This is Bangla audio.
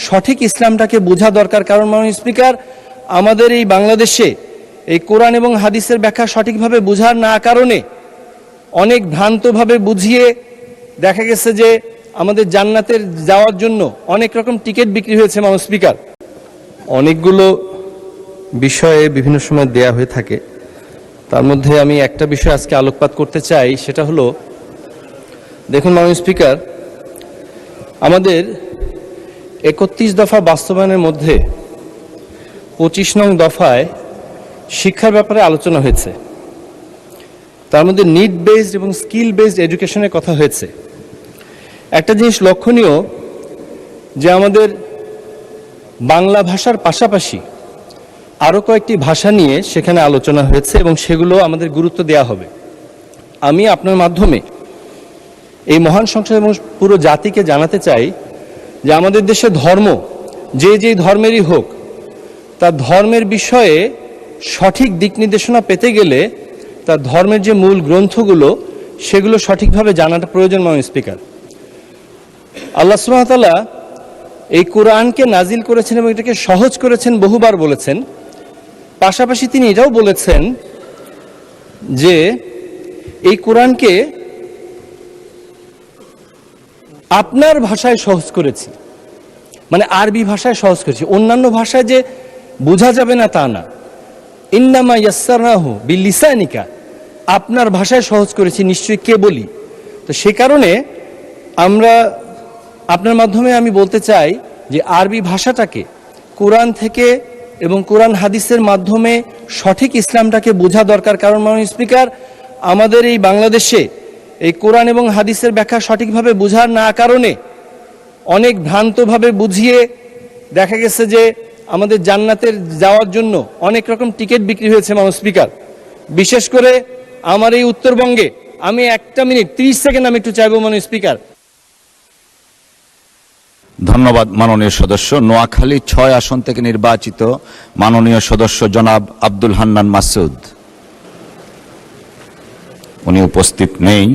সঠিক ইসলামটাকে বোঝা দরকার। কারণ মাননীয় স্পিকার, আমাদের এই বাংলাদেশে এই কোরআন এবং হাদিসের ব্যাখ্যা সঠিকভাবে বোঝার না কারণে অনেক ভ্রান্তভাবে বুঝিয়ে দেখা গেছে যে আমাদের জান্নাতের যাওয়ার জন্য অনেক রকম টিকিট বিক্রি হয়েছে। মাননীয় স্পিকার, অনেকগুলো বিষয়ে বিভিন্ন সময় দেয়া হয়ে থাকে, তার মধ্যে আমি একটা বিষয় আজকে আলোকপাত করতে চাই, সেটা হলো, দেখুন মাননীয় স্পিকার, আমাদের 31 দফা বাস্তবায়নের মধ্যে 25 নং দফায় শিক্ষার ব্যাপারে আলোচনা হয়েছে। তার মধ্যে নিড বেসড এবং স্কিল বেসড এডুকেশনের কথা হয়েছে। একটা জিনিস লক্ষণীয় যে আমাদের বাংলা ভাষার পাশাপাশি আরও কয়েকটি ভাষা নিয়ে সেখানে আলোচনা হয়েছে এবং সেগুলো আমাদের গুরুত্ব দেওয়া হবে। আমি আপনার মাধ্যমে এই মহান সংসদ এবং পুরো জাতিকে জানাতে চাই যে আমাদের দেশে ধর্ম যে ধর্মেরই হোক, তার ধর্মের বিষয়ে সঠিক দিক নির্দেশনা পেতে গেলে তার ধর্মের যে মূল গ্রন্থগুলো সেগুলো সঠিকভাবে জানাটা প্রয়োজন। মাননীয় স্পিকার, আল্লাহ সুবহানাহু ওয়া তাআলা এই কোরআনকে নাজিল করেছেন এবং এটাকে সহজ করেছেন, বহুবার বলেছেন। পাশাপাশি তিনি এটাও বলেছেন যে এই কোরআনকে আপনার ভাষায় সহজ করেছি, মানে আরবি ভাষায় সহজ করেছি, অন্যান্য ভাষায় যে বোঝা যাবে না তা না। ইন্নামা ইয়াসসারনাহু বিলিসানিকা, আপনার ভাষায় সহজ করেছি, নিশ্চয়ই কে বলি। তো সে কারণে আমরা আপনার মাধ্যমে আমি বলতে চাই যে আরবি ভাষাটাকে কোরআন থেকে এবং কোরআন হাদিসের মাধ্যমে সঠিক ইসলামটাকে বোঝা দরকার। কারণ মাননীয় স্পিকার, আমাদের এই বাংলাদেশে এই কোরআন এবং হাদিসের ব্যাখ্যা সঠিকভাবে বোঝার না কারণে অনেক ভ্রান্তভাবে বুঝিয়ে দেখা গেছে যে আমাদের জান্নাতের যাওয়ার জন্য অনেক রকম টিকিট বিক্রি হয়েছে। মাননীয় স্পিকার, বিশেষ করে আমার এই উত্তরবঙ্গে, আমি 1 মিনিট 30 সেকেন্ড আমি একটু চাইবো মাননীয় স্পিকার। ধন্যবাদ মাননীয় সদস্য। নোয়াখালী 6 আসন থেকে নির্বাচিত মাননীয় সদস্য জনাব আব্দুল হান্নান মাসুদ, উনি উপস্থিত নেই।